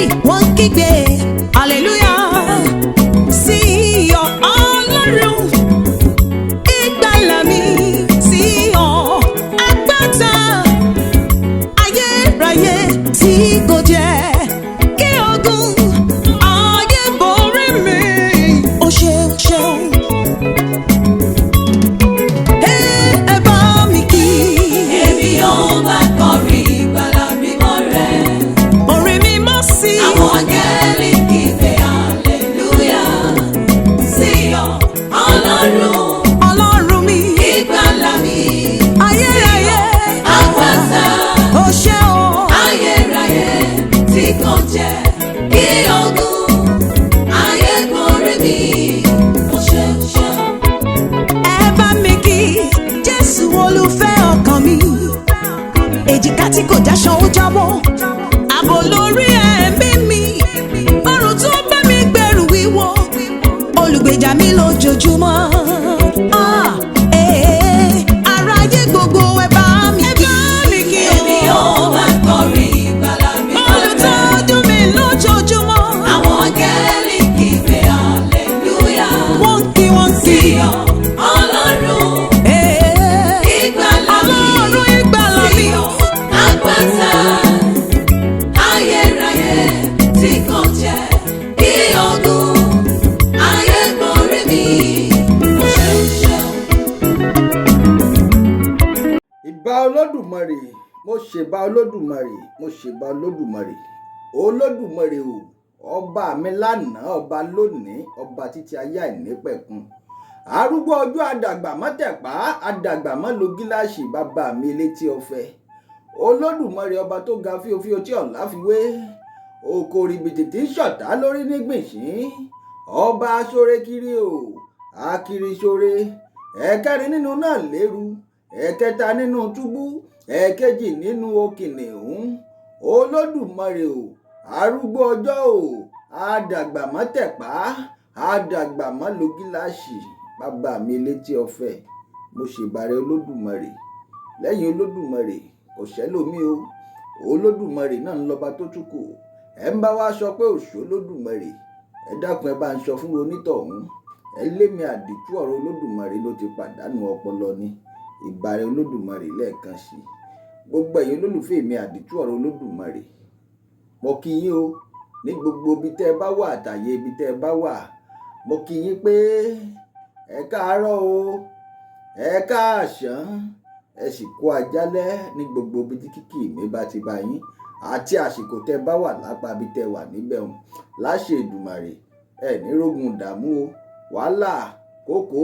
áńgẹ́lì wọ́n kígbe hallelujah sí ọ Ọlọ́run ìgbàlà mi, sí ọ àpáta ayérayé tí kò jẹ́ kí ogun ayé borí mi. Ó ṣeun ṣeun. Ẹ bá mi kí. Èmi yóò máa kọrin ìgbàlà mímọ́ rẹ̀. Orin mímọ́ sí. Àwọn áńgẹ́lì kígbe hallelujah sí ọ Ọlọ́run. Ọlọ́run mi. Ìgbàlà mi. Ayérayé. Àpáta. Ó ṣeun. Ayérayé tí kò jẹ́ kí ogun ayé borí mi. Ó ṣeun ṣeun. Ẹ bá mi kí Jésù olùfẹ́ ọkàn mi. Èjìká tí kò jáṣọ ó jábọ́. Ààbò lórí ẹ̀mí mi. Ọrùn tó bá mi gbẹ̀rù wíwọ́. Olùgbèjà mi lójoojúmọ́. Aráyé gbogbo ẹ bá mi kí. Èmi yóò máa kọrin ìgbàlà mímọ́ rẹ̀. Olùtọ́jú mi lójoojúmọ́. Àwọn áńgẹ́lì kígbe hallelujah Wọ́n kí sí ọ Ọlọ́run. Ìgbàlà mi. Ọlọ́run ìgbàlà mi. Àpáta ayérayé tí kò jẹ́ kí ogun ayé borí mi. Ó ṣeun ṣeun. ìbà olódùmarè, mo ṣèbà olódùmarè, mo ṣèbà olódùmarè. Olódùmarè o, ọba mi lánàá, ọba lónìí, ọba títí ayé àìnípẹ̀kun. Arúgbó ọjọ́ àdàgbà mọ́tẹ̀pá, àdàgbà mọ́ lo gíláàsì, bàbá mi létí ọ̀fẹ́. Olódùmarè ọba tó ga fíofío tí ọ̀la fi wé. Òkòrìbìtì tí ń ṣọ̀tá lórí nígbìnsín. Ọba aṣọ́re kiri o, akiri ṣore. Ẹ̀kẹrin nínú náà lérú. Ẹ̀kẹta nínú túbú. Ẹ̀kejì nínú okìnìún. Olódùmarè o, arúgbó ọjọ́ o, àdàgbà mọ́tẹ̀pá, àdàgbà mọ́ lo gíláàsì, bàbá mi létí ọ̀fẹ́. Mo ṣèbàrẹ̀ Olódùmarè. Lẹ́yìn Olódùmarè kò sẹ́lòmí o. Olódùmarè náà ń lọ́ba tó tún kù. Ẹ ń bá wa sọ pé òṣù Olódùmarè, ẹ dákun ẹ bá ń sọ fún onítọ̀hún. Ẹ lémi àdìtú ọ̀rọ̀ Olódùmarè ló ti pàdánù ọpọlọ ni. Ìbàrẹ̀ Olódùmarè lẹ́ẹ̀kan sí i. Gbogbo ẹ̀yin olólùfẹ́ mi àdìtú ọ̀rọ̀ Olódùmarè, mo kí yín o ní gbogbo ibi tẹ́ ẹ bá wà àtàyè ibi tẹ́ ẹ bá wà. Mo kí yín pé ẹ káàárọ̀ o, ẹ káàsán, ẹ sì kú àjálẹ́ ní gbogbo ibi tí kíkì mi bá ti bá yín àti àsìkò tẹ́ ẹ bá wà lápá ibi tẹ́ ẹ wà níbẹ̀ hùn. Láṣẹ Èdùmàrè ẹ ní rógun ìdààmú o, wàhálà kókó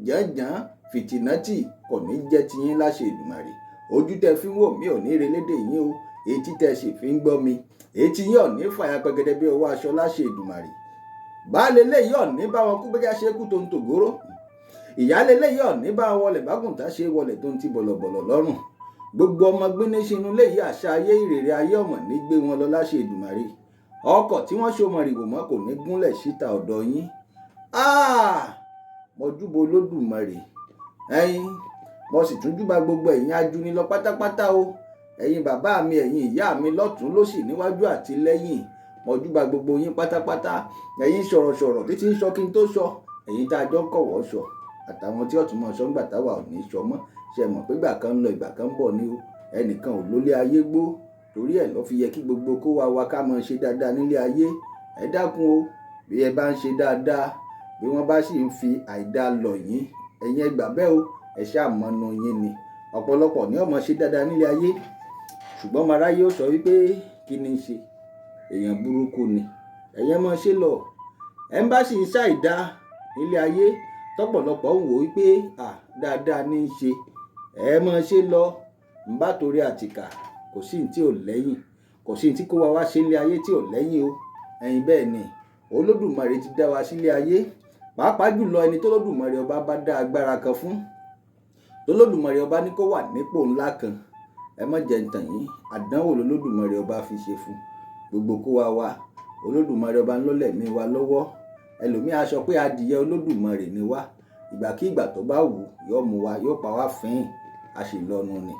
jànjàn fìtìnátì kò ní jẹ́ tiyín láṣẹ Èdùmàrè. Ojú tẹ́ fi ń wò mí ò ní relédè yín o, etí tẹ́ sì fi ń gbọ́ mi, etí yín ò ní fàya pẹgẹdẹ bí ọwọ́ aṣọ láṣẹ Èdùmàrè. Baálé léyìí ò ní bá wọn kú bẹ́jà ṣe kú tó ń tògóró. Ìyálé léyìí ò ní bá wọn wọlé bágùntà ṣe wọlé tó ń ti bọ̀lọ̀bọ̀lọ̀ lọ́rùn. Gbogbo ọmọ gbéné sínú léyìí àṣà ayé ìrèrè ayé ọmọ ní gbé wọn lọ láṣẹ Èdùmàrè. Ọkọ̀ tí wọ́n ṣo mọ̀rìwò mọ́ kò ní gúnlẹ̀ síta ọ̀dọ̀ yín. Mo júbà Olódùmarè. Mo sì tún júbà gbogbo ẹ̀yin ajuni lọ pátápátá o. Ẹ̀yin bàbá mi, ẹ̀yin ìyá mi lọ́tún lósì níwájú àti lẹ́yìn. Mo júbà gbogbo yín pátápátá. Ẹ̀yin sọ̀rọ̀sọ̀rọ̀ títí ń sọ kí n tó sọ. Ẹ̀yin tá a jọ ń kọ̀wọ́ sọ. Àtàwọn tí ọ̀tún mọ̀ sọ ńgbà táwa ò ní sọ mọ́. Ṣé ẹ mọ̀ pé ìgbà kan ń lọ ìgbà kan ń bọ̀ ni o. Ẹnìkan ò lólé ayé gbó. Torí ẹ̀ ló fi yẹ kí gbogbo kó wa ká mọ̀ ṣe dáadáa nílé ayé. Ẹ dákun o, bí ẹ bá ń ṣe dáadáa, bí wọ́n bá sì ń fi àìdá lọ yín, ẹ̀yin ẹ gbà bẹ́ẹ̀ o, ẹ ṣáà mọ́nu yín ni. Ọ̀pọ̀lọpọ̀ ní ó máa ṣe dáadáa nílé ayé, ṣùgbọ́n ọmọ aráyé ó sọ wípé kí ni ń ṣe, èèyàn burúkú ni. Ẹ̀yin máa ṣe lọ. Ẹ ń bá sì ń ṣàìdá nílé ayé, tọ́pọ̀lọpọ̀ ń wò wípé dáadáa ní í ṣe. Ẹ máa ṣe lọ. Ń bá torí àtìkà, kò sí ní tí ò lẹ́yìn, kò sí ní tí kó wa ṣe nílé ayé tí ò lẹ́yìn o. Ẹ̀yin bẹ́ẹ̀ ni Olódùmarè ti dá wa sílé ayé. Pàápàá jùlọ ẹni tó Olódùmarè ọba bá dá agbára kan fún, tó Olódùmarè ọba ní kó wà nípò ńlá kan, ẹ má jẹ́ ń tàn yín, àdánwò l'Olódùmarè ọba fi ṣe fún gbogbo kó wa. Olódùmarè ọba ń lọ́lẹ̀ mí wa lọ́wọ́. Ẹlòmíà sọ pé adìyẹ Olódùmarè ni wá. Ìgbàkígbà tó bá wù yóò mú wa, yóò pa wá fín, a sì lọ́nu ni.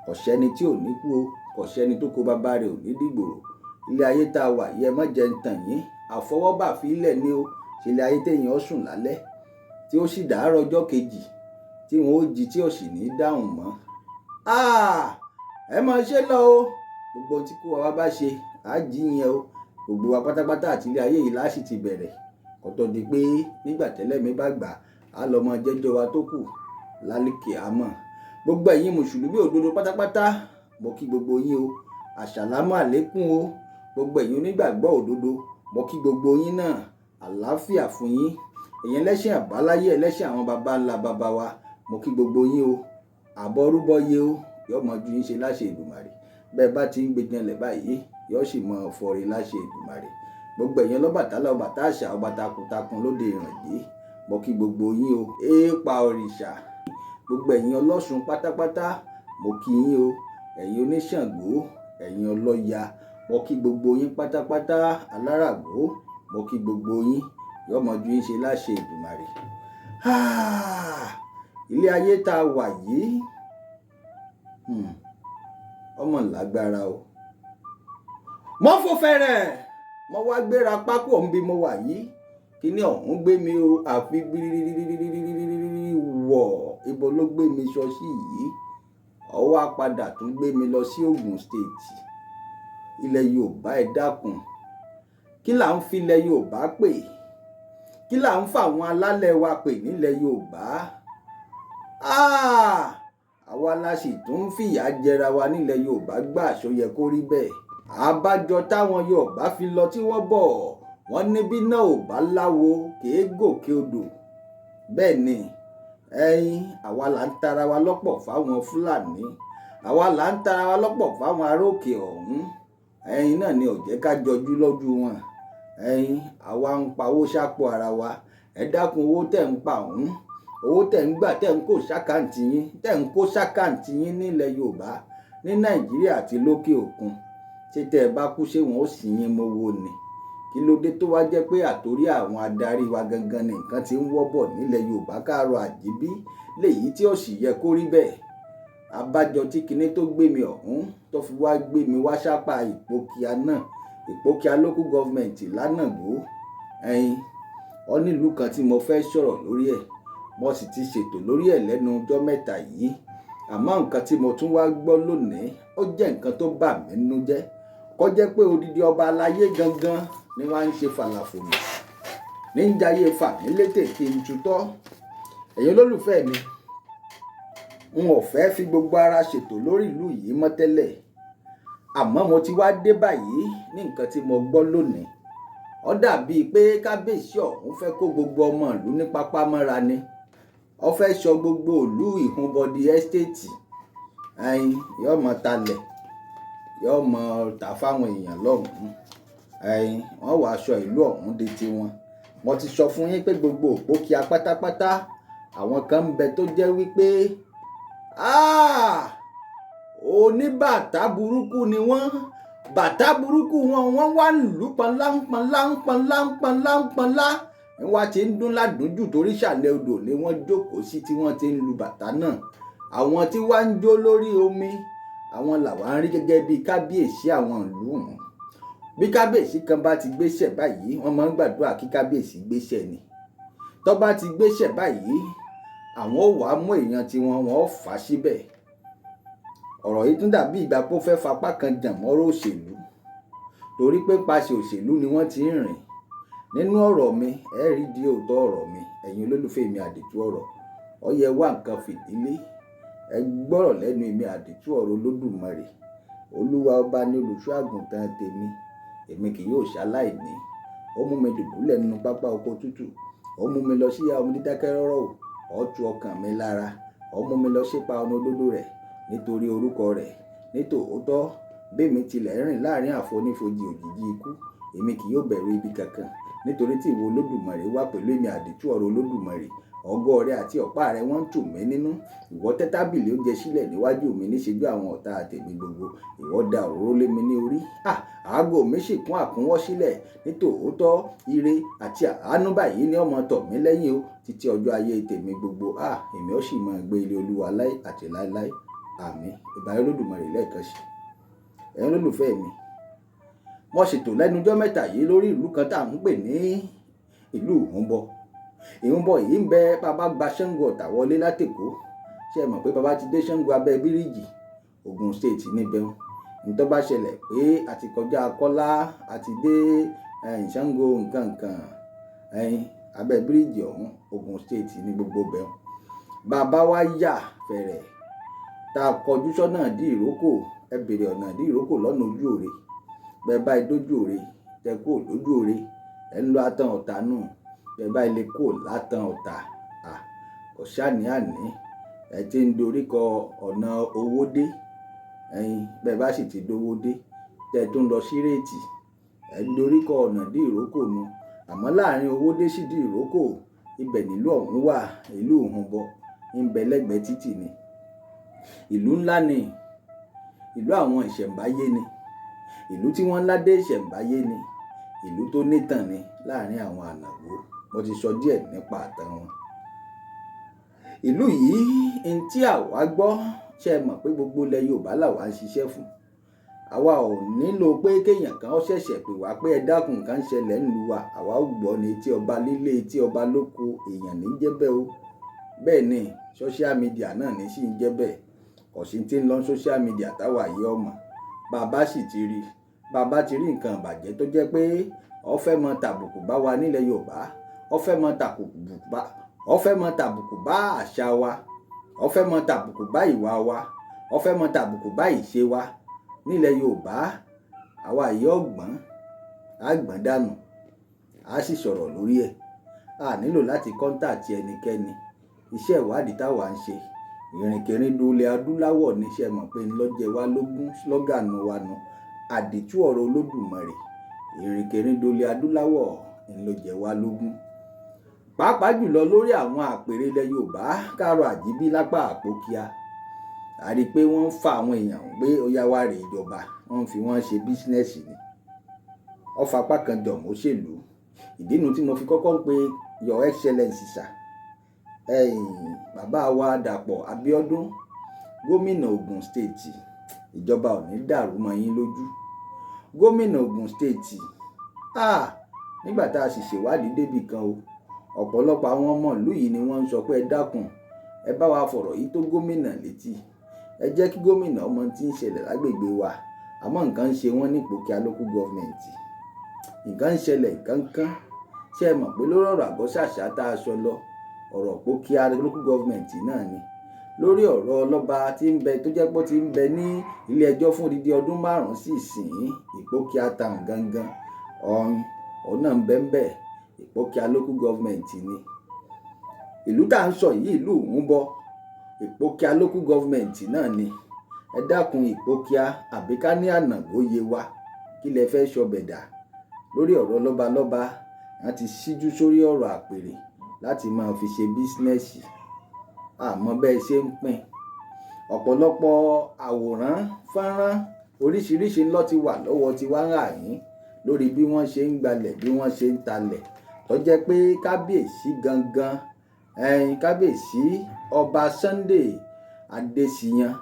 Kò sẹ́ni tí ò ní kú o, kò sẹ́ni tó kó bàbá rẹ̀ ò ní dìgbòrò. ilé ayé tá a wà yìí ẹ má jẹ́ ń tàn yín, àfọwọ́bà fílẹ̀ ni ó ṣe ilé ayé téèyàn ó sùn lálẹ́ tí ó sì dàárọ̀ ọjọ́ kejì tí wọn ó jí tí ó sì ní dáhùn mọ́. Ẹ máa ṣe lọ o, gbogbo ohun tí kò wá bá ṣe á jí yẹn o, gbogbo wa pátápátá àti ilé ayé yìí láṣì ti bẹ̀rẹ̀ kó tó di pé nígbà tẹ́lẹ̀mí bá gbà á lọ mọ jẹ́jọ́ wa tó kù lálìkè àmọ́. Gbogbo ẹ̀yin mùsùlùmí òdodo pátápátá mo kí gbogbo yín o, àṣàlámù àlékún o. Gbogbo ẹ̀yin onígbàgbọ́ òdodo mo kí gbogbo yín náà, àlàáfíà fún yín. Ẹ̀yin ẹlẹ́sìn àbáláyé, ẹlẹ́sìn àwọn baba ńlá baba wa, mo kí gbogbo yín o. Àbọ̀ rúbọyé o, yóò mọ ju yín ṣe láṣẹ Èdùmàrè. Bẹ́ẹ̀ bá ti ń gbé janlẹ̀ báyìí yóò sì mọ fọre láṣẹ Èdùmàrè. Gbogbo ẹ̀yin Ọlọ́bàtálá, Ọbàtáṣà, ọba takuntakun lóde Ìrànjé, mo kí gbogbo yín o. Èèpà òrìṣà, gbogbo ẹ̀yin Ọlọ́ṣun pátápátá mo kí yín o. Ẹ̀yin oníṣàngó, ẹ̀yin ọlọ́ya, mo kí gbogbo yín pátápátá. Aláràgbó, mo kí gbogbo yín, yóò mọ ju yín ṣe láṣẹ Èdùmàrè. Ilé ayé tá a wà yìí ọmọ lágbára o. Mo fò fẹ̀rẹ̀, mo wá gbéra pákó ọ̀hún bí mo wà yìí, kíní ọ̀hún gbé mi o, àfi gbìrìrìrìrìrìrìrì wọ̀, ibo ló gbé mi sọ sí yìí? Ó wá padà tún gbé mi lọ sí Ògùn State. Ilẹ̀ Yorùbá ẹ dákun, kí là ń fi ilẹ̀ Yorùbá pè? Kí là ń fa àwọn alálẹ̀ wa pè nílẹ̀ Yorùbá? Àwa la sì tún fìyà jẹra wa nílẹ̀ Yorùbá gbà, ṣó yẹ kó rí bẹ́ẹ̀? Àbájọ táwọn Yorùbá fi lọ tí wọ́n bọ̀, wọ́n ní bí náà ò bá láwo kèé gòkè odò. Bẹ́ẹ̀ ni, àwa là ń tara wa lọ́pọ̀ fáwọn Fúlàní, àwa là ń tara wa lọ́pọ̀ fáwọn aróòkè ọ̀hún. Náà ni ò jẹ́ ká jọjú lójú wọn. Àwa ń pawó sápò ara wa. Ẹ dákun, owó tẹ̀ ń pa ọ̀hún, owó tẹ̀ ń gbà tẹ̀ ń kó sákàǹtì yín, tẹ̀ ń kó sákàǹtì yín nílẹ̀ Yorùbá, ní Nàìjíríà àti lókè òkun, ṣé tẹ́ ẹ bá kú ṣé wọn ó sì yín mówó ni? Kí ló dé tó wá jẹ́ pé àtòrí àwọn adarí wa gangan ni nǹkan ti ń wọ́bọ̀ nílẹ̀ Yorùbá káàrọ̀ àjíbí, léyìí tí ó sì yẹ kó rí bẹ́ẹ̀? Àbájọ tí kinní tó gbé mi ọ̀hún tó fi wá gbé mi wá sápá Ìpókíà náà, Ìpókíà local government lánàgbó. Ó nílùú kan tí mo fẹ́ sọ̀rọ̀ lórí ẹ̀, mo sì ti ṣètò lórí ẹ̀ lẹ́nu ọjọ́ mẹ́ta yìí. Àmọ́ nǹkan tí mo tún wá gbọ́ lónìí ó jẹ́ nǹkan tó bà mí nínú jẹ́. Kó jẹ́ pé odidi ọba aláyé gangan ni wọ́n á ń ṣe fàlàfòlù, ní ń jayé fàmí létè kí n tutọ́. Ẹ̀yin olólùfẹ́ mi, n ò fẹ́ fi gbogbo ara ṣètò lórí ìlú yìí mọ́ tẹ́lẹ̀, àmọ́ mo ti wá dé báyìí ní nǹkan tí mo gbọ́ lónìí. Ó dàbíi pé kábíyèsí ọ̀hún fẹ́ kó gbogbo ọmọ ìlú ní pápá mọ́ra ni. Ó fẹ́ sọ gbogbo ìlú Ìhúnbọdì ẹ́stéètì. Yóò mọ talẹ̀, yóò mọ tà fáwọn èèyàn lọ́hùn-ún. Wọ́n wàá sọ ìlú ọ̀hún di tiwọn. Mo ti sọ fún yín pé gbogbo Ìpókíà pátápátá àwọn kan ń bẹ tó jẹ́ wípé oníbàtà burúkú ni wọ́n. Bàtà burúkú wọn wá lù pọnláńpọnláńpọnláńpọnlá ni wọ́n ti ń dún ládùújù torí ìsàlẹ̀ odò ni wọ́n jókòó sí tí wọ́n ti ń lu bàtà náà. Àwọn tí wá ń jó lórí omi, àwọn làwa ń rí gẹ́gẹ́ bí kábíyèsí àwọn ìlú wọn. Bí kábíyèsí kan bá ti gbéṣẹ̀ báyìí, wọ́n máa ń gbàdúrà kí kábíyèsí gbéṣẹ̀ ni. Tó bá ti gbéṣẹ̀ báyìí, àwọn ò wá mú èèyàn tiwọn, wọ́n ó fà á síbẹ̀. Ọ̀rọ̀ yìí tún dàbí ìgbà pé ó fẹ́ fapá kan jàn mọ́rọ̀ òṣèlú, torí pé paṣẹ òṣèlú ni wọ́n ti ń rìn. Nínú ọ̀rọ̀ mi ẹ rí di òótọ́ ọ̀rọ̀ mi, ẹ̀yin olólùfẹ́ mi àdìtú ọ̀rọ̀. Ó yẹ wá nǹkan fìdílé, ẹ gbọ́rọ̀ lẹ́nu mi àdìtú ọ̀rọ̀ Olódùmarè. Olúwa ọba ni olùṣọ́ àgùntàn tèmi, èmi kì yóò ṣaláìní. Ó mú mi dùbúlẹ̀ nínú pápá oko tútù, ó mú mi lọ sí omi dídákẹ́ rọ́rọ́, ó tu ọkàn mi lára, ó mú mi lọ sípa ọ̀nà òdodo rẹ̀ nítorí orúkọ rẹ̀. Nítòótọ́ bẹ́ẹ̀mi tilẹ̀ rìn láàrin àfonífojì òjìji ikú, èmi kì yóò bẹ̀rù ibi kankan, nítorí tí ìwọ Olódùmarè wà pẹ̀lú èmi àdìtú ọ̀rọ̀ Olódùmarè. Ọ̀gọ́ rẹ àti ọ̀pá rẹ wọ́n ń tù mí nínú. Ìwọ tẹ́ tábìlì oúnjẹ sílẹ̀ níwájú mi níṣẹ́jú àwọn ọ̀tá tèmi gbogbo. Ìwọ da òróró lé mi ní orí. Àágò mi sì kún àkúnwọ́ sílẹ̀. Nítòótọ́ ire àti àánú báyìí ni ọmọ tọ̀ mí lẹ́yìn o títí ọjọ́ ayé tèmi gbogbo. Èmi ó sì máa gbé ilé Olúwa láé àti láéláé. Àmín. Ìbà Olódùmarè lẹ́ẹ̀kan sí. Ẹ̀yin olólùfẹ́ mi, mo ṣètò lẹ́nujọ́ mẹ́ta yìí lórí ìlú kan tá à ń pè ní ìlú Ìhúnbọ. Ìhúnbọ yìí ń bẹ bàbá gba Ṣàngó Ọ̀tà wọlé látèkó. Ṣé ẹ mọ̀ pé bàbá ti dé Ṣàngó abẹ́ bíríìjì Ògùn state níbẹ̀ ní tó bá ṣẹlẹ̀ pé àti kọjá Kọ́lá àti dé Ṣàngó nǹkan abẹ́ bíríìjì ọ̀hún Ògùn state ní gbogbo bẹ́ẹ̀. Bàbá wa yà fẹ̀rẹ̀ tá a kọjú sọ́nà dí ìrókò, ẹ bèrè ọ̀nà dí ìrókò lọ́nà ojú òre. Bẹ́ẹ̀ bá dójú òre tẹ kó lójú òre ẹ ń lọ Àtàn Ọ̀tà nù. Bẹ́ẹ̀ bá ilé kó látàn Ọ̀tà ọ̀ṣàní-àní ẹ ti ń dorí kọ ọ̀nà Owódé. Bẹ́ẹ̀ bá sì ti dówódé tẹ tó ń lọ Ṣírètì ẹ ń dorí kọ ọ̀nà dí ìrókò nù. Àmọ́ láàrin Owódé sí dí ìrókò ibẹ̀ nílùú ọ̀hún wà. Ìlú Ìhúnbọ ń bẹ lẹ́gbẹ̀ẹ́ títì ni. Ìlú ńlá ni, ìlú àwọn ìṣẹ̀ǹbáyé ni, ìlú tí wọ́n ládé ìṣẹ̀ǹbáyé ni, ìlú tó nítàn ni láàrin àwọn ànàgbó. Mo ti sọ díẹ̀ nípa àtàn wọn. Ìlú yìí ń tí àwa gbọ́, ṣe mọ̀ pé gbogbo ilẹ̀ Yorùbá làwa ń ṣiṣẹ́ fún. Àwa ò nílò pé kéèyàn kan ó ṣẹ̀ṣẹ̀ pè wá pé ẹ dákun nǹkan ń ṣẹlẹ̀ nílùú wa. Àwa ó gbọ́ ní etí ọba lílé etí ọba lóko, èèyàn ní jẹ́ bẹ́ẹ̀ o. Bẹ́ẹ̀ ni social media náà ní sì ń jẹ́ bẹ́ẹ̀. Ọ̀sìn tí ń lọ social media táwa yìí ọmọ. Bàbá sì ti rí, bàbá ti rí nǹkan ìbàjẹ́ tó jẹ́ pé ó fẹ́ mọ tàbùkù bá wa nílẹ̀ Yorùbá, ó fẹ́ mọ tàbùkù bá àṣà wa, ó fẹ́ mọ tàbùkù bá ìwà wa, ó fẹ́ mọ tàbùkù bá ìṣe wa nílẹ̀ Yorùbá. Àwa yìí ọ̀gbọ́n á gbọ́n dànù, á sì sọ̀rọ̀ lórí ẹ̀. A nílò láti kọ́ńtàtì ẹnikẹ́ni. Iṣẹ́ ìwádìí táwa ń ṣe ìrìnkèrindò ilẹ̀ adúláwọ̀ níṣẹ́ mọ̀ pé ńlọ́jẹ́ wa lógún slọ́gànù wa nù. Àdìtú ọ̀rọ̀ Olódùmarè ìrìnkèrindò ilẹ̀ adúláwọ̀ ńlọ́jẹ́ wa lógún. Pàápàá jùlọ lórí àwọn àpèrè ilẹ̀ Yorùbá Káàárọ̀ Àjíbí lápá Àpókíà. A rí i pé wọ́n ń fa àwọn èèyàn pé ó yá wá rè ìjọba, wọ́n fi wọ́n ṣe bísínẹ́sì ni. Ó fapá kan jọ̀mọ́ òṣèlú. Ìdí nu tí mo fi kọ́kọ́ ń pe Your Excellency sà. Bàbá wa Dàpọ̀ Abíọ́dún gómìnà Ògùn state, ìjọba ò ní dàrú mọ́ yín lójú. Gómìnà Ògùn state nígbà tá a sì ṣèwádìí débì kan o, ọ̀pọ̀lọpọ̀ àwọn ọmọ ìlú yìí ni wọ́n ń sọ pé ẹ dákun ẹ bá wa fọ̀rọ̀ yìí tó gómìnà létí. Ẹ jẹ́ kí gómìnà ọmọ tí ń ṣẹlẹ̀ lágbègbè wa. Àmọ́ nǹkan ń ṣe wọ́n ní Ìpókíà local government. Nǹkan ń ṣẹlẹ̀ nǹkan kan. Ṣé ẹ mọ̀ pé lórí ọ̀rọ̀ Àgọ́ṣàṣà tá a sọ lọ, ọ̀rọ̀ Ìpókíà local government náà ni. Lórí ọ̀rọ̀ ọlọ́ba tí ń bẹ tó jẹ́ pé ó ti ń bẹ ní ilé ẹjọ́ fún odidi ọdún 5 sí ìsìn, Ìpókíà town gangan òun náà ń bẹ ń bẹ. Ìpókíà local government ni. Ìlú tá à ń sọ yìí ìlú Ìhúnbọ, Ìpókíà local government náà ni. Ẹ dákun Ìpókíà àbí ká ní Ànàgóyè wa kí lẹ fẹ́ sọbẹ̀dà lórí ọ̀rọ̀ lọ́balọ́ba. Wọ́n ti ṣíjú sórí ọ̀rọ̀ àpèrè láti máa fi ṣe bísínẹ́sì. Àmọ́ bẹ́ẹ̀ ṣe ń pín ọ̀pọ̀lọpọ̀ àwòrán fọ́nrán oríṣiríṣi ńlọ ti wà lọ́wọ́ ti wá ń rà yín lórí bí wọ́n ṣe ń gbalẹ̀, bí wọ́n ṣe ń talẹ̀, tó jẹ́ pé kábíyèsí gangan kábíyèsí ọba Sunday Adéṣíyàn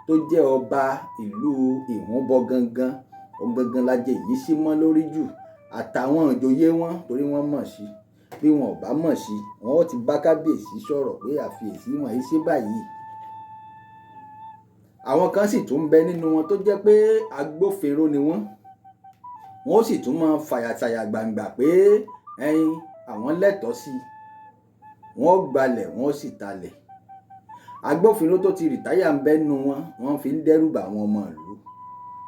tó jẹ́ ọba ìlú Ìhúnbọ gangan, òun gangan lájẹ yìí sí mọ́ lórí jù àtàwọn ìjòyè wọn torí wọ́n mọ̀ sí. Bí wọn ò bá mọ̀ sí wọn ó ti bá kábíyèsí sọ̀rọ̀ pé àfiyèsí wọn yìí ṣe báyìí. Àwọn kan sì tún ń bẹ nínú wọn tó jẹ́ pé agbófinró ni wọ́n ó sì tún máa fàyàtàyà gbangba pé àwọn lẹ́tọ̀ọ́ sí i. Wọ́n gbalẹ̀ wọ́n sì talẹ̀. Agbófinró tó ti rìtáyà ń bẹ nínú wọn, wọ́n fi ń dẹ́rù bà àwọn ọmọ ìlú.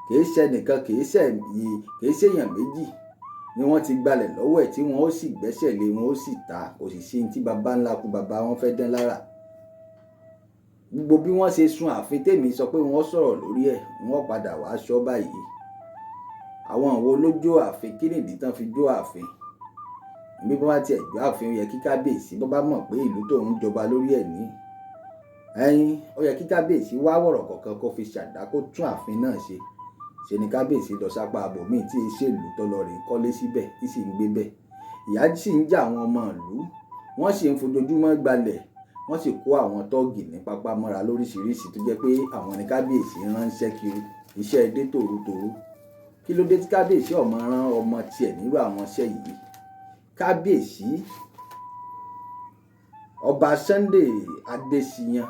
Kìí ṣe nìkan, kìí ṣèyàn méjì ni wọ́n ti gbalẹ̀ lọ́wọ́ ẹ̀ tí wọ́n ó sì gbẹ́sẹ̀ lé, wọ́n ó sì ta. Kò sì sí tí baba ńlá kú baba wọn fẹ́ dán lára. Gbogbo bí wọ́n ṣe sun ààfin tèmi sọ pé wọ́n sọ̀rọ̀ lórí ẹ̀, wọ́n padà wá sọ báyìí. Àwọn wo ló jó ààfin? Kí nìdí tán fi jó ààfin? Bí wọ́n bá tiẹ̀ jó ààfin, ó yẹ kí kábíyèsí bọ́ bá mọ̀ pé ìlú tóun jọba lórí ẹ̀ ní. Ó yẹ kí kábíyèsí wá wọ̀rọ̀ kọ̀ọ̀kan kó fi ṣàdá kó tún ààfin náà ṣe. Ṣe ni kábíyèsí lọ sápá abòmíì tí ìṣèlú tọ́lọ rè kọ́lé síbẹ̀ tí sì ń gbé bẹ̀. Ìyà sì ń jà àwọn ọmọ ìlú, wọ́n sì ń fojoojúmọ́ gbalẹ̀, wọ́n sì kó àwọn tọ́ọ̀gì ní pápá mọ́ra lóríṣiríṣi tó jẹ́ pé àwọn ní kábíyèsí ránṣẹ́ kiri iṣẹ́ dé tòrótòró. kí ló dé tí kábíyèsí ọmọ rán ọmọ tiẹ̀ nírú àwọn iṣẹ́ yìí? Kábíyèsí ọba Sunday Adéṣíyàn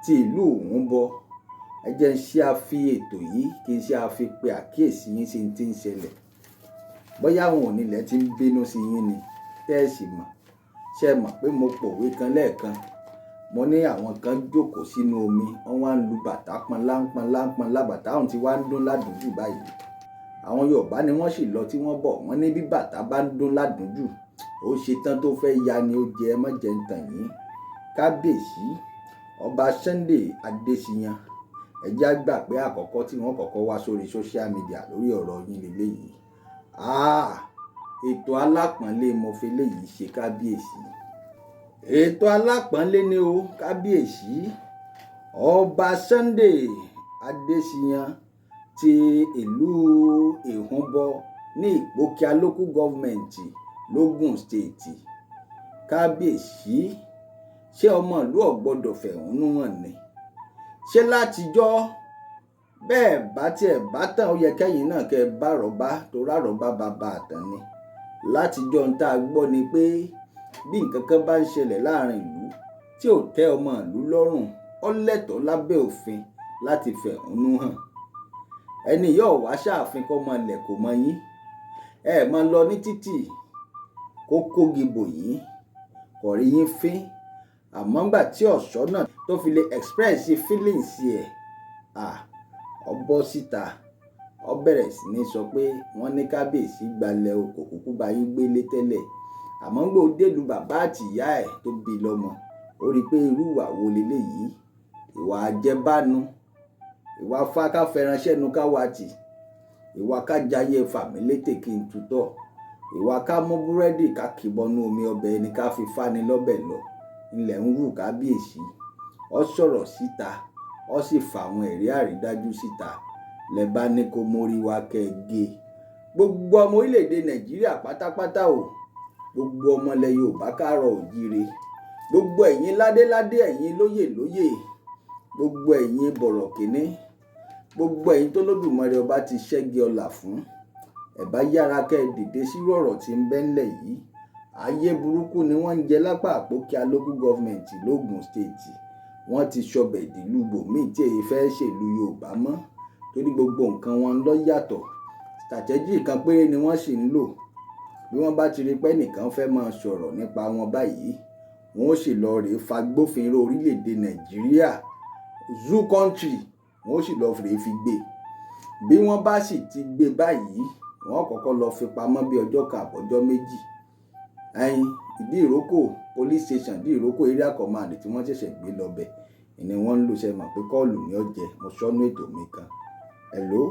ti ìlú Òwúnbọ, ẹ jẹ́ ń ṣe àfi ètò yìí kí n ṣe àfi pé àkíyèsí yín sí ti ń ṣẹlẹ̀. Bóyá àwọn onílẹ̀ ti ń bínú sí yín ni tẹ́ ẹ sì mọ̀. Ṣé ẹ mọ̀ pé mo pòwe kan lẹ́ẹ̀kan, mo ní àwọn kan jókòó sínú omi, wọ́n wá ń lu bàtà pọnlápọnlápọnlá, bàtà ọ̀hún ti wá ń dún ládùújù báyìí. Àwọn Yorùbá ni wọ́n sì lọ tí wọ́n bọ̀, wọ́n ní bí bàtà bá ń dún ládùújù ó ṣe tán tó fẹ́ ya ni ó jẹ, ẹ má jẹ́ ń tàn yín. Kábíyèsí ọba Sunday Adéṣíyàn, ẹ já gbà pé àkọ́kọ́ tí wọ́n kọ́kọ́ wá sórí social media lórí ọ̀rọ̀ yín lélẹ́yìí. Ètò alápọ̀nlé mo fi léyìí ṣe kábíyèsí. Ètò alápọ̀nlé ni o kábíyèsí. Ọba Sunday Adéṣíyàn ti ìlú Èhúnbọ ní Ìpókíà local government l'Ógùn state. Kábíyèsí, ṣé ọmọ ìlú ò gbọ́dọ̀ fẹ̀hónú hàn ni? Ṣé látijọ́ bẹ́ẹ̀ bá tiẹ̀ bá tàn ó yẹ kẹ́yìn náà kẹ́ bá àrọ́bá tó rárọ́bá bàbá àtàn ni? Látijọ́ ń tá a gbọ́ ni pé bí nǹkan kan bá ń ṣẹlẹ̀ láàrin ìlú tí ò tẹ́ ọmọ ìlú lọ́rùn, ó lẹ́tọ̀ọ́ lábẹ́ òfin láti fẹ̀hónú hàn. Ẹni yóò wá ṣàfin kọ́ mọ ilẹ̀ kò mọ yín, ẹ máa lọ ní títì kó kógi bò yín, kò rí yín fín. Àmọ́ ńgbà tí ọ̀ṣọ́ náà tó fi lè express feelings ẹ̀, ó bọ́ síta, ó bẹ̀rẹ̀ sí ní sọ pé wọ́n ní kábíyèsí gbalẹ̀ o, kò kúkú bá yín gbélé tẹ́lẹ̀. Àmọ́ ńgbà ó dèlú bàbá àti ìyá ẹ̀ tó bí lọ́mọ, ó rí i pé irú ìwà wo leléyìí? Ìwà àjẹbánu, ìwà fákáfẹranṣẹ́nu káwatì, ìwà kájayé fàmílétè kí n tutọ́, ìwà ká mú búrẹ́dì ká kìbọnú omi ọbẹ̀ ẹni ká fi fáni lọ́bẹ̀ lọ ilẹ̀ ń wù kábíyèsí. Ó sọ̀rọ̀ síta, ó sì fa àwọn ẹ̀rí àrídájú síta. Lẹ bá ní kó mórí wá kẹ́ẹ̀gé. Gbogbo ọmọ orílẹ̀-èdè Nàìjíríà pátápátá o, gbogbo ọmọ ilẹ̀ Yorùbá káàárọ̀ oòjíire, gbogbo ẹ̀yin ládéládé, ẹ̀yin lóyè lóyè, gbogbo ẹ̀yin bọ̀rọ̀ kìíní, gbogbo ẹ̀yin tó lódùmarè ọba ti ṣẹ́gi ọlà fún, ẹ bá yára kẹ́ ẹ dìde sírú ọ̀rọ̀ tí ń bẹ ńlẹ̀ yìí. Ayé burúkú ni wọ́n ń jẹ lápá Ìpókíà local government l'Ógùn state. Wọ́n ti ṣọbẹ̀ ìdìlú bòmíì tí èyí fẹ́ ṣèlú Yorùbá mọ́, torí gbogbo nǹkan wọn ló yàtọ̀. Strategy kan péré ni wọ́n sì ń lò. Bí wọ́n bá ti rí pé nìkan fẹ́ máa sọ̀rọ̀ nípa wọn báyìí, wọ́n ó sì lọ rèé fagbófinró orílẹ̀-èdè Nàìjíríà, zoo country, wọ́n ó sì lọ rèé fi gbé. Bí wọ́n bá sì ti gbé báyìí, wọ́n kọ́kọ́ lọ fi pamọ́ bí ọjọ́ kan àbọ̀jọ́ méjì. Ìdí ìrókò police station, ìdí ìrókò area command tí wọ́n ṣẹ̀ṣẹ̀ gbé lọ́bẹ̀ ni wọ́n ń lò. Ṣe mọ̀ pé kọ́ọ̀lù ní ọ̀jẹ̀, mo sọ́nú ètò mi kan. Hello,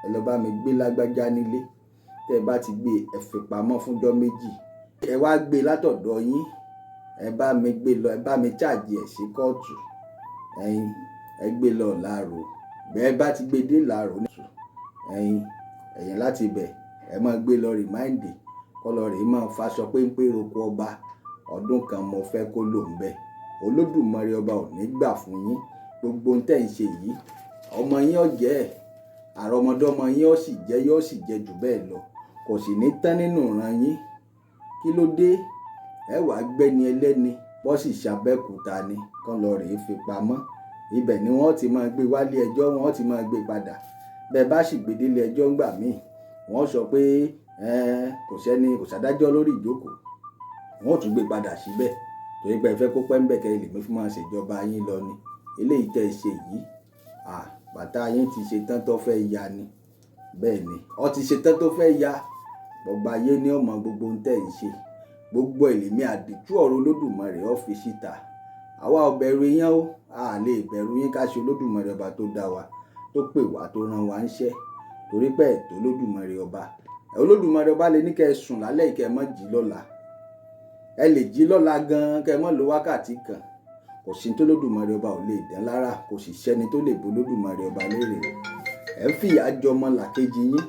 ẹ lọ bá mi gbé lágbájá nílé. Tẹ́ ẹ bá ti gbé, ẹ fi pamọ́ fúnjọ́ méjì. Ẹ wá gbé látọ̀dọ̀ yín, ẹ bá mi gbé lọ, ẹ bá mi charge ẹ̀ sí kóòtù. Ẹ gbé lọ Ìlárò. Bẹ́ẹ̀ bá ti gbé dé Ìlárò nìṣó, ẹ̀yin láti bẹ̀ ẹ máa gbé lọ rìmáìndì kọ́ lọ rèé máa faṣọ péńpé roko ọba. Ọdún kan mo fẹ́ kó lò ń bẹ̀. Olódùmarè ọba ò ní gbà fún yín. Gbogbo ohun tẹ́ ń ṣe yìí, ọmọ yín ó jẹ́ ẹ̀, àrọmọdọ́mọ yín ó sì jẹ́, yóò sì jẹ́ jù bẹ́ẹ̀ lọ. Kò sì ní tán nínú ìran yín. Kí ló dé? Ẹ wàá gbẹ́ni ẹlẹ́ni bọ́ sì ṣàbẹ́kúta ni kán lọ rèé fi pamọ́. Ibẹ̀ ni wọ́n ti máa gbé wálé ẹjọ́, wọ́n ti máa gbé padà. Bẹ́ẹ̀ bá sì gbé délé ẹjọ́ ńgbà míì, wọ́n sọ pé kò sádájọ́ lórí ìjókòó. Wọ́n ò tún gbé padà síbẹ̀ torí pé ẹ fẹ́ kó pẹ́ ń bẹ̀ kẹ́ lè mí fún máa ṣèjọba yín lọ ni. Eléyìí tẹ́ ẹ ṣe yìí, bàtà yín ti ṣe tán tó fẹ́ ya ni. Bẹ́ẹ̀ ni, ó ti ṣe tán tó fẹ́ ya. Gbogbo ayé ní ọmọ gbogbo ohun tẹ́ ẹ ń ṣe. Gbogbo ẹ̀lẹ́mí àdìtú ọ̀rọ̀ Olódùmarè ó fi síta. Àwa ò bẹ̀rù yín o, a lè bẹ̀rù yín ká ṣe Olódùmarè ọba tó dá wa, tó pè wá, tó rán wa ńṣẹ́. Torí pé ẹ̀tọ́ Olódùmarè ọba. Olódùmarè ọba lè ní kẹ́ ẹ sùn lálẹ́ kẹ́ ẹ má jí lọ́la. Ẹ lè jí lọ́la gan-an kẹ́ ẹ má lo wákàtí kan. Kò sí tó Olódùmarè ọba ò lè dán lára, kò sì sẹ́ni tó lè bo Olódùmarè ọba léèrè rẹ̀. Ẹ ń fìyà jọmọ làkejì yín.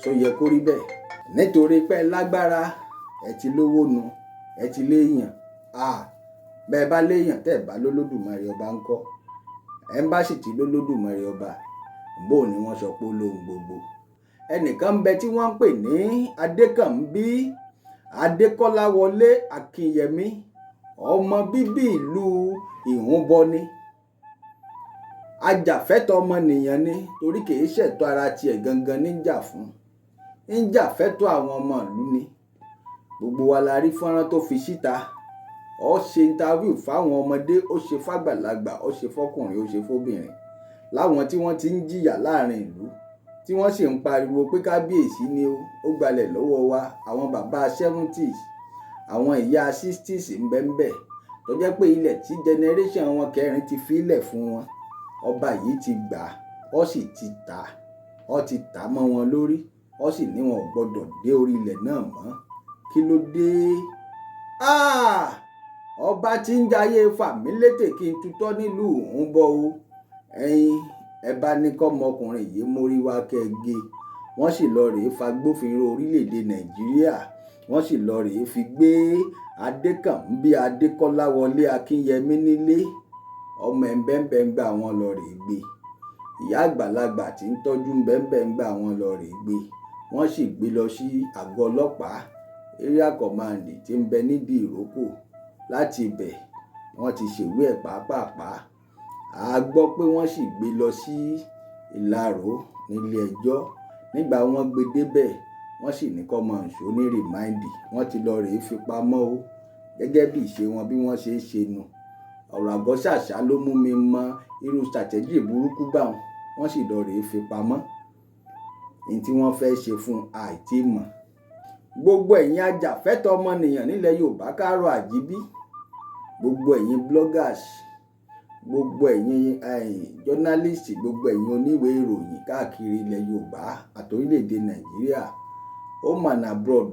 Sọ yẹ kó rí bẹ́ẹ̀. Nítorí pé lágbára, ẹ ti lówó nu, ẹ ti léèyàn. Bẹ́ẹ̀ bá léèyàn tẹ́ ẹ bá lólódùmarè ọba ńkọ́. Ẹ ń bá sì ti lólódùmarè ọba, bó ni wọ́n sọ pé lóhun gbogbo. Ẹnìkan ń bẹ tí wọ́n ń pè ní Adékànbí Adékọ́láwọlé Akínyẹmí, ọmọ bíbí ìlú Ìhúnbọ ni. Ajàfẹ́tọ̀ọ́ ọmọnìyàn ni, torí kìí ṣẹ̀tọ́ ara tiẹ̀ gangan ní jà fún, ń jà fẹ́tọ̀ọ́ àwọn ọmọ ìlú ni. Gbogbo wa la rí fọ́nrán tó fi síta. Ó ṣe interview fáwọn ọmọdé, ó ṣe fàgbàlagbà, ó ṣe fọ́kùnrin, ó ṣe fóbìnrin, láwọn tí wọ́n ti ń jìyà láàrin ìlú, tí wọ́n sì ń pariwo pé kábíyèsí ni ó gbalẹ̀ lọ́wọ́ wa. Àwọn bàbá 70s, àwọn ìyá 60s ń bẹ tó jẹ́ pé ilẹ̀ tí generation wọn kẹrin ti filẹ̀ fún wọn, ọba yìí ti gbà, ó sì ti tà, ó ti tà mọ́ wọn lórí, ó sì ní wọn ò gbọdọ̀ dé orí ilẹ̀ náà mọ́. Kí ló dé? Ọba tí ń jayé fàmílétè kí n tutọ́ nílùú Ìhúnbọ o. Ẹ bá ní kọ́mọkùnrin yìí mórí wá kẹ́gé. Wọ́n sì lọ rèé fagbófinró orílẹ̀-èdè Nàìjíríà, wọ́n sì lọ rèé fi gbé Adékànbí Adékọ́láwọlé Akínyẹmí nílé. Ọmọ ẹ̀ńbẹ́ńbẹ́ ń gbà wọ́n lọ rèé gbé. Ìyá àgbàlagbà tí ń tọ́jú ẹ̀ńbẹ́ńbẹ́ ń gbà wọ́n lọ rèé gbé. Wọ́n sì gbé lọ sí àgọ́ ọlọ́pàá area command tí ń bẹ níbi ìrókò. Láti ibẹ̀ wọ́n ti ṣèwé ẹ̀ pàápàá. A gbọ́ pé wọ́n sì gbé lọ sí Ìlaró nílé ẹjọ́. Nígbà wọ́n gbé débẹ̀, wọ́n sì ní kó máa ṣó ní rìmáìndì. Wọ́n ti lọ rèé fi pamọ́ o, gẹ́gẹ́ bí ìṣe wọn bí wọ́n ṣe é ṣe nu. Ọ̀rọ̀ àgọ́ ṣàṣà ló mú mi mọ irú strategy burúkú báwọn. Wọ́n sì lọ rèé fi pamọ́. Ní tí wọ́n fẹ́ ṣe fún àìtí mọ̀. Gbogbo ẹ̀yin ajàfẹ́tọ̀ọ́ ọmọnìyàn nílẹ̀ Yorùbá káàárọ̀ àjíbí, gbogbo ẹ̀yin bloggers, gbogbo ẹ̀yin journalist, gbogbo ẹ̀yin oníwèé ìròyìn káàkiri ilẹ̀ Yorùbá àti orílẹ̀-èdè Nàìjíríà, home and abroad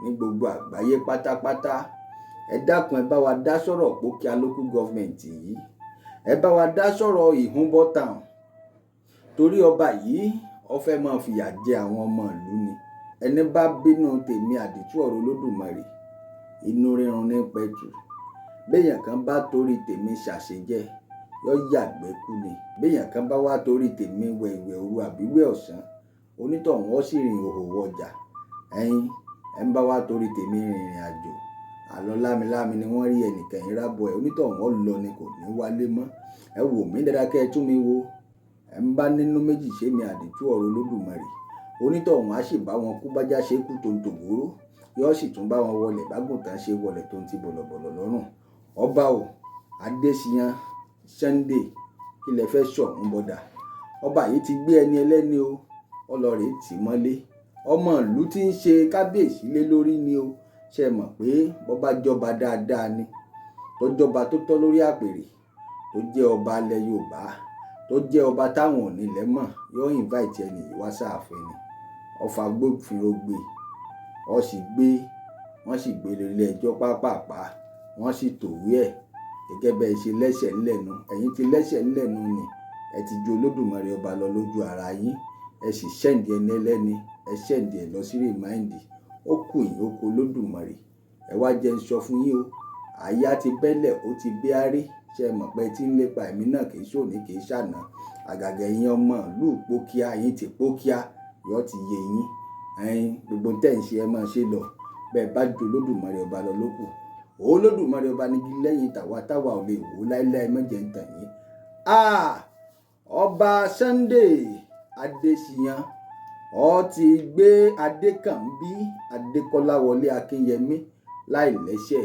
ní gbogbo àgbáyé pátápátá, ẹ dákun ẹ bá wa dá sọ̀rọ̀ Pókíà local government yìí. Ẹ bá wa dá sọ̀rọ̀ Ìhúnbọ town, torí ọba yìí ó fẹ́ máa fìyà jẹ àwọn ọmọ ìlú ni. Ẹni bá bínú tèmi àdìtú ọ̀rọ̀ Olódùmarè, inú rírun ní pẹ̀tù. Béèyàn kan bá torí tèmi ṣàṣejẹ, yóò yàgbẹ́ kú ni. Béèyàn kan bá wá torí tèmi wẹ ìwẹ̀ òru àbíwẹ̀ ọ̀sán, onítọ̀hún ó sì rìn òhòwò ọjà. Ẹ ń bá wá torí tèmi rìnrìn àjò, àlọ́ lámilámi ni wọ́n rí ẹnìkan ìrábọ̀ ẹ̀, onítọ̀hún ó lọ ni kò ní wálé mọ́. Ẹ wò mí dáadáa kẹ́ ẹ tún mi wo. Ẹ ń bá nínú méjì ṣe mi àdìtú ọ̀rọ̀ Olódùmarè, onítọ̀hún á sì bá wọn kú bájá ṣe kú tó ń tògbóró, yóò sì tún bá wọn wọlé bágùntàn ṣe wọlé tó ń ti bọ̀lọ̀bọ̀lọ̀ lọ́rùn. Ọba o Adéṣíyàn Sunday, kí lẹ fẹ́ sọ ń bọ̀dà? Ọba yìí ti gbé ẹni ẹlẹ́ni o, ọlọ́rẹ̀ tì mọ́lé. Ọmọ ìlú tí ń ṣe kábíyèsí lé lórí ni o. Ṣé ẹ mọ̀ pé bọ́bá jọba dáadáa ni, tó jọba tó tọ́ lórí àpèrè, tó jẹ́ ọba ilẹ̀ Yorùbá, tó jẹ́ ọba táwọn ò nílẹ̀ mọ̀, yóò invite ẹni yìí wá sáàfin ni. Ọfà gbófinró gbé, wọ́n sì gbé lọ ilé ẹjọ́ pàápàá, wọ́n sì tòwé ẹ̀ gẹ́gẹ́ bẹ́ẹ̀ ṣe lẹ́sẹ̀ ńlẹ̀nu. Ẹ̀yin ti lẹ́sẹ̀ ńlẹ̀nu ni, ẹ ti ju Olódùmarè ọba lọ lójú ara yín, ẹ sì ṣẹ́ǹdì ẹni ẹlẹ́ni, ẹ ṣẹ́ǹdì ẹ̀ lọ sí rìmáìndì. Ó kù yín ó kù Olódùmarè. Ẹ wá jẹ́ ń sọ fún yín o, àyà ti bẹ́lẹ̀ ó ti bí árí. Ṣé ẹ mọ̀ pé tí ń lépa ẹ̀mí náà kì í ṣòní kì í ṣàná. Àgàgà ẹ̀yin ọmọ ìlú Pókíà, yín ti Pókíà, yóò ti yé yín. Gbogbo tẹ́ ń ṣe ẹ máa ṣe lọ, bẹ́ẹ̀ bá ju Olódùmarè ọba lọ lókù. Olódùmarè ọba nígi lẹ́yìn táwa ò lè wò láíláí, mọ́jẹ̀ ń tàn yín. Ọba Sunday Adéṣíyàn ó ti gbé Adékànbí Adékọ́láwọlé Akínyẹmí láìlẹ́sẹ̀.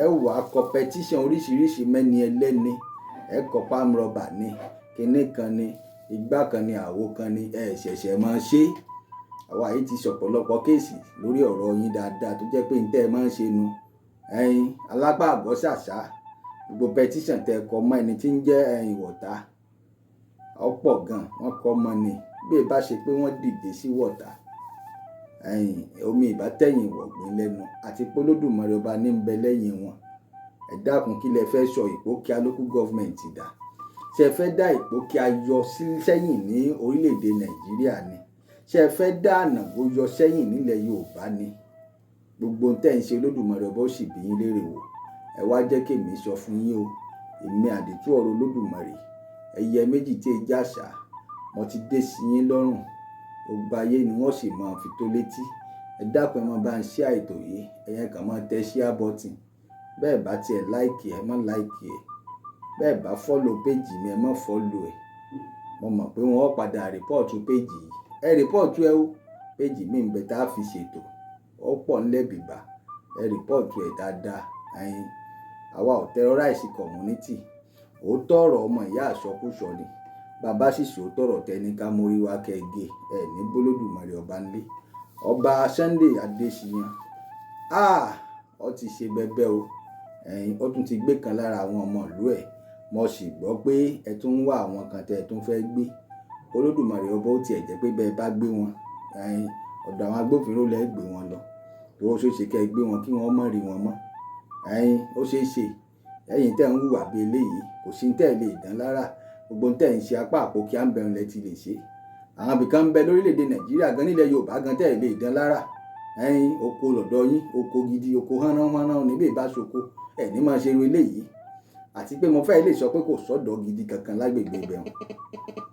Ẹ wà competition oríṣiríṣi mẹ́ni ẹlẹ́ni, ẹ kọ́ palm rubber ni, kinní kan ni, igbá kan ni, àwo kan ni, ẹ ṣẹ̀ṣẹ̀ máa ṣe. Àwa yìí ti sọ̀pọ̀lọpọ̀ kéèsì lórí ọ̀rọ̀ yín dáadáa tó jẹ́ pé ń tẹ́ ẹ máa ń ṣe nu. Alápá àgọ́ ṣàṣà, gbogbo petition tẹ kọ mọ́ ẹni tí ń jẹ́ Ìwọ̀ta ọ̀pọ̀ gan, wọ́n kọ́ mọ́ ni. Bí ẹ bá ṣe pé wọ́n dìde sí Wọ̀ta, omi ìbá tẹ̀yìn wọ̀gbìn lẹ́nu, àti pé Olódùmarè ọba ní ń bẹ lẹ́yìn wọn. Ẹ dákun kí lẹ fẹ́ sọ Ìpókíà local government dà? Ṣé ẹ fẹ́ dá Ìpókíà yọ sẹ́yìn ní orílẹ̀-èdè Nàìjíríà ni? Ṣé ẹ fẹ́ dá Ànàgó yọ sẹ́yìn nílẹ̀ Yorùbá ni? Gbogbo tẹ́ ń ṣe Olódùmarè ọba ó sì bí yín lérè wò. Ẹ wá jẹ́ kí èmi sọ fún yín o, èmi àdìtú ọ̀rọ̀ Olódùmarè, ẹyẹ méjì tí ẹ jàṣà, mo ti dé sí yín lọ́rùn, gbogbo ayé ni wọ́n sì máa fi tó létí. Ẹ dákun ẹ máa bá ń share ètò yìí, ẹ̀yin kàn máa tẹ share button. Bẹ́ẹ̀ bá tiẹ̀ like ẹ má like ẹ, bẹ́ẹ̀ bá follow page mi ẹ má follow ẹ. Mo mọ̀ pé wọ́n padà report page yìí, ẹ report ẹ o, page mi ń bẹ tá a fi ṣètò, ó pọ̀ ńlẹ̀ bìbà, ẹ report ẹ dáadáa. Ẹ̀yin àwa ò terrorize community, òótọ́ ọ̀rọ̀ ọmọ ìyá àsọkúsọ ni, bàbá sì sòótọ́ ọ̀rọ̀ tẹni ká mórí wá kẹ́gẹ́ ẹ̀ ní bólódùmarè ọba ńlé. Ọba Sunday Adéṣíyàn ó ti ṣe bẹbẹ o. Ẹ̀yin ó tún ti gbé kan lára àwọn ọmọ ìlú ẹ̀, mo sì gbọ́ pé ẹ tún ń wá àwọn kan tẹ́ ẹ tún fẹ́ gbé. Olódùmarè ọba ó tiẹ̀ jẹ́ pé bẹ́ẹ̀ bá gbé wọn, ẹ̀yin ọ̀dọ̀ àwọn agbófinró lẹ́ gbé wọn lọ, tó ó ṣeé ṣe kẹ́ ẹ gbé wọn kí wọ́n má rí wọn mọ́. Ẹ̀yin ó ṣeé ṣe ẹ̀yin tẹ́ ń hùwà bí eléyìí kò sí tẹ́ ẹ lè dán lára, gbogbo tẹ́ ń ṣe apá àpò kí á ń bẹ̀rù lẹ ti lè ṣe. Àwọn ibìkan ń bẹ lórílẹ̀‐èdè Nàìjíríà gan nílẹ̀ Yorùbá gan tẹ́ ẹ lè dán lára. Ẹ̀yin oko lọ́dọ̀ yín, oko gidi, oko hánránhánrán níbẹ̀ ìbáṣoko ẹ̀ ní máa ṣe irú eléyìí. Àti pé mo fẹ́ lè sọ pé kò sọ́dọ̀ gidi kankan lágbègbè ibẹ̀ wọn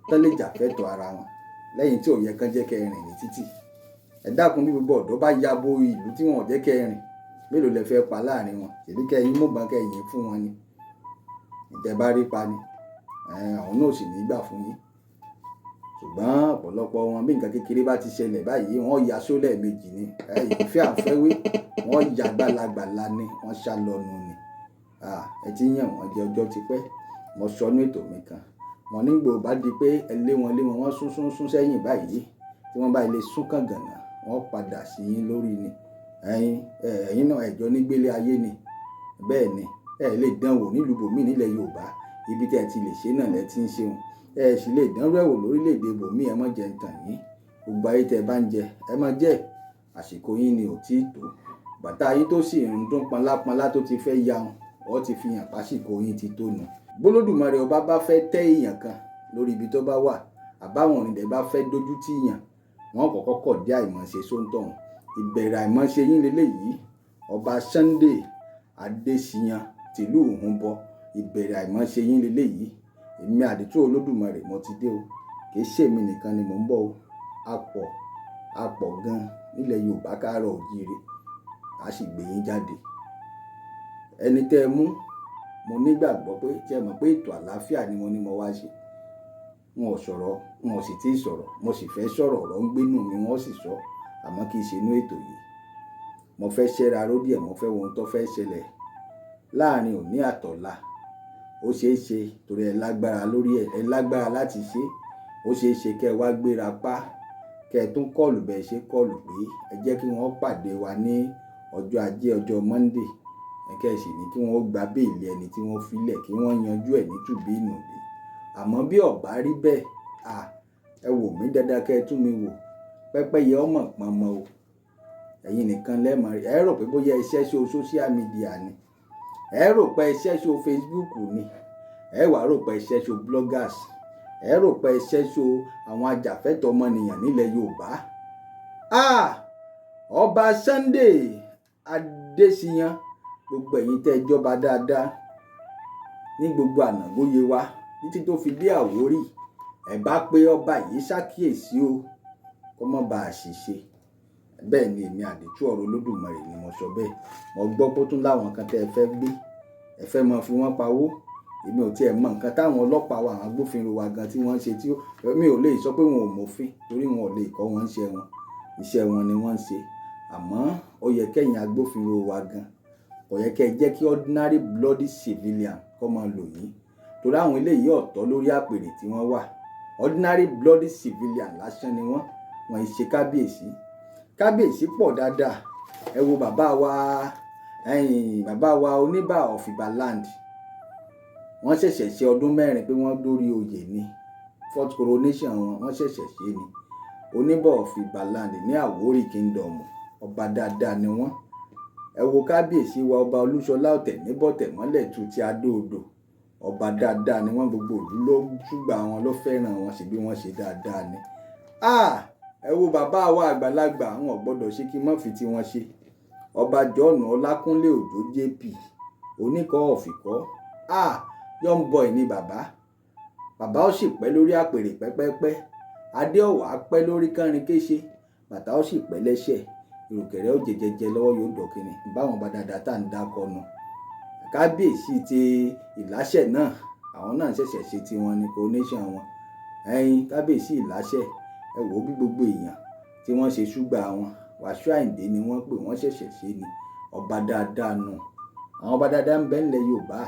tán lè jà fẹ́tọ̀ ara wọn lẹ́yìn tí ò yẹ kán jẹ́ kẹ́ ẹ rìn ní títì. Ẹ dákun bí gbogbo ọ̀dọ́ bá ya bo ìlú tí wọn ò jẹ́ kẹ́ ẹ rìn, mélòó lẹ fẹ́ pa láàrin wọn? Ṣèbí kẹ́ ẹyin mọ̀gbọ́n kẹ́ ẹyin fún wọn ni, ìjẹba rí pa ni, àwọn náà sì ní gbà fún yín. Ṣùgbọ́n ọ̀pọ̀lọpọ̀ wọn bí nǹkan kékeré bá ti ṣẹlẹ̀ báyìí wọ́n ya sólẹ̀ méjì ni, ìfẹ́ àfẹ́wé wọ́n ya gbalagbala ni, wọ́n ṣá lọ́nu ni. Ẹ ti yàn wọ́n jẹ ọjọ́ ti pẹ́. Mo sọ ní ètò mi kan, mo nígbò bá di pé ẹ lé wọn wọ́n sún sẹ́yìn báyìí, tí wọ́n bá ilé sún kàn gànà wọ́n padà sí yín lórí ni. Ẹ̀yin náà ẹ̀jọ́ nígbélé ayé ni, bẹ́ẹ̀ ni ẹ lè dánwò nílùú bòmí nílẹ̀ Yorùbá, ibi tí ẹ ti lè ṣe náà lẹ ti ń ṣeun. Ẹ sì lè dánwò ẹ̀wò lórílẹ̀‐èdè bòmí, ẹ má jẹ ntàn yín, gbogbo ayé tẹ bá ń jẹ ẹ má jẹ, àsìkò yín ni ò tí ì tó. Bàtà yín tó sì ń dún panlápanlá tó ti fẹ́ ya wọn ti fi hàn pásìkò yín ti tó nù. Bólódùmarè ọba bá fẹ́ tẹ́ èèyàn kan lórí ibi tó bá wà, àbáwọn òrìǹdẹ̀ bá fẹ́ dójú tì yàn, wọn kọ́kọ́ kọ̀ dé àìmọ̀ṣe sóńtọ̀hún. Ìbẹ̀rẹ̀ àìmọ̀ṣe yín lélẹ́yìí. Ọba Sunday Adéṣíyàn tìlú Òhunbọ, ìbẹ̀rẹ̀ àìmọ̀ṣe yín lélẹ́yìí. Èmi àdìtú Olódùmarè mo ti dé o, kì í ṣèmi nìkan ni mò ń bọ̀ o, a pọ̀ gan nílẹ̀ Yorùbá káàárọ̀ oòjíire, a sì gbé yín jáde. Ẹni tẹ́ ẹ mú, mo nígbàgbọ́ pé tí ẹ mọ̀ pé ètò àlàáfíà ni mo ní mo wá ṣe. Wọn ò sọ̀rọ̀, wọn ò sì tí ì sọ̀rọ̀, mo sì fẹ́ sọ̀rọ̀, ọ̀rọ̀ ń gbénú mi wọ́n sì sọ, àmọ́ kì í ṣe inú ètò yìí. Mo fẹ́ ṣẹ́ra lórí ẹ̀, mo fẹ́ wo ohun tó fẹ́ ṣẹlẹ̀ láàrin òní àtọ̀la. Ó ṣeé ṣe torí ẹ lágbára lórí ẹ̀, ẹ lágbára láti ṣe. Ó ṣeé ṣe kẹ́ ẹ wá gbéra pa, kẹ́ ẹ tún kọ́ọ̀lù bẹ́ẹ̀ ṣe kọ́ọ̀lù pé ẹ jẹ́ kí wọ́n pàdé wa ní ọjọ́ Ajé, ọjọ́ Monday. Kẹ́ ẹ sì ní kí wọ́n gba béèlì ẹni tí wọ́n filẹ̀, kí wọ́n yanjú ẹ̀ ní tùbí ìnùbí. Àmọ́ bí ọ̀bá rí bẹ́ẹ̀, ẹ wò mí dáadáa kẹ́ ẹ tún mi wò, pẹ́pẹ́yẹ ọmọ pọnmọ o. Ẹ̀yin nìkan lẹ́mọ̀ rí, ẹ rò pé bóyá iṣẹ́ ṣó social media ni, ẹ rò pé iṣẹ́ ṣó Facebook ni, ẹ wàá rò pé iṣẹ́ ṣó bloggers, ẹ rò pé iṣẹ́ ṣó àwọn ajàfẹ́tọ̀ọ́ ọmọnìyàn nílẹ̀ Yorùbá. Ọba Sunday Adéṣíyàn, gbogbo ẹ̀yin tẹ́ ẹ jọba dáadáa ní gbogbo ànàgóyè wa títí tó fi dé Àwórì, ẹ bá pé ọba yìí ṣàkíyèsí o, kó má bá a ṣìṣe. Bẹ́ẹ̀ ni èmi àdìtú ọ̀rọ̀ Olódùmarè ni mo sọ bẹ́ẹ̀. Mo gbọ́ pé ó tún láwọn kan tẹ́ ẹ fẹ́ gbé, ẹ fẹ́ máa fi wọ́n pawó. Èmi ò tiẹ̀ mọ nǹkan táwọn ọlọ́pàá wa, àwọn agbófinró wa gan tí wọ́n ṣe, tí mi ò lè sọ pé wọn ò mọ̀fin torí wọn ò lè kọ́ wọn iṣẹ́ wọn ni wọ́n ń ṣe. Àmọ́ ó yẹ kẹ́yìn agbófinró wa gan, kò yẹ kẹ́ ẹ jẹ́ kí ordinary bloody civilian kọ́ máa lò yín, torí àwọn eléyìí ọ̀tọ̀ lórí àpèrè tí wọ́n wà. Ordinary bloody civilian lásán ni wọ́n ṣe kábíyèsí. Kábíyèsí pọ̀ dáadáa. Ẹ wo bàbá wa Oníbà of Ibaland, wọ́n ṣẹ̀ṣẹ̀ ṣe ọdún 4 pé wọ́n dórí oyè ni, 4th coronation wọ́n ṣẹ̀ṣẹ̀ ṣe ni. Oníbà of Ibaland ní Àwórì Kingdom, ọba dáadáa ni wọ́n. Ẹ wo kábíyèsí wa ọba Olúṣọlá Ọ̀tẹ̀níbọ̀tẹ̀mọ́lẹ̀ tún ti Adó-Odò, ọba dáadáa ni wọ́n, gbogbo ìlú ló ṣùgbà wọn ló fẹ́ràn wọn, sì bí wọ́n ṣe dáadáa ni. Ẹ wo bàbá wa àgbàlagbà, àwọn ò gbọ́dọ̀ ṣe kí n má fi tí wọ́n ṣe. Ọba John Ọlákúnlé Òjó JP, Oníkọ́ ọ̀fìkọ́, young boy ni bàbá. bàbá ó sì pẹ́ lórí àpèrè pẹ́pẹ́pẹ́, adé ọ̀wà pẹ́ lórí kánrin kéṣe, bàtà ó sì pẹ́ lẹ́sẹ̀, ìrùkẹ̀rẹ̀ ó jẹjẹjẹ lọ́wọ́ yóò dọ̀kìnì. Báwọn bá dáadáa tá à ń dákọ nu. Kábíyèsí ti Ìláṣẹ̀ náà, àwọn náà ṣẹ̀ṣẹ̀ ṣe tiwọn ní coronation wọn. Kábíyèsí Ìláṣẹ̀, ẹ wò ó bí gbogbo èèyàn tí wọ́n ṣe ṣúgbà wọn. Wàsíù Àyìndé ni wọ́n pè, wọ́n ṣẹ̀ṣẹ̀ ṣe ni. Ọba dáadáa nu. Àwọn ọba dáadáa ń bẹ ńlẹ̀ Yorùbá,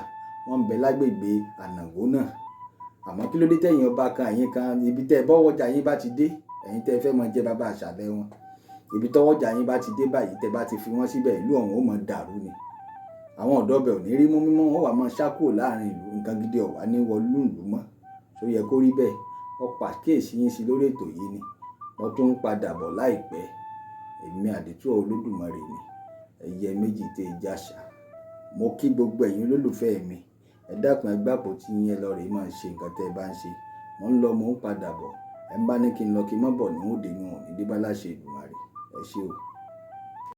wọ́n ń bẹ lágbègbè Ànàngó náà. Àmọ́ kí ló dé tẹ̀yin ọba kan ẹ̀yin kan ibi tẹ́ bọ́wọ́jà yín bá ti dé, ẹ̀yin tẹ́ fẹ́ mọ jẹ bàbá àṣàlẹ̀ wọn. Ibi tọ́wọ́jà yín bá ti dé báyìí tẹ́ bá ti fi wọ́n síbẹ̀, ìlú ọ̀hún ó mọ dàrú ni. Àwọn ọ̀dọ́ ọbẹ̀ ò ní rí mú mímọ́, wọ́n wà máa ṣákò láàrin ìlú, nǹkan gidi ọ̀wá ní wọlú ìlú mọ́. Tó yẹ kó rí bẹ́ẹ̀, wọ́n pàkíyèsí yín sí lórí ètò yìí ni. Wọ́n tún ń padà bọ̀ láìpẹ́. Èmi àdìtú Olódùmarè ni, ẹyẹ méjì tẹ́ ẹ jàṣà. Mo kí gbogbo ẹ̀yin olólùfẹ́ mi. Ẹ dákun ẹ gbàpò tí yín lọ rèé máa ṣe nǹkan tẹ́ ẹ bá ń ṣe. Mo ń lọ, mo ń padà bọ̀. Ẹ ń bá ní kí n lọ kí n má bọ̀ ní òde ní òní dé bá láṣẹ Èdùmàrè. Ẹ ṣé o.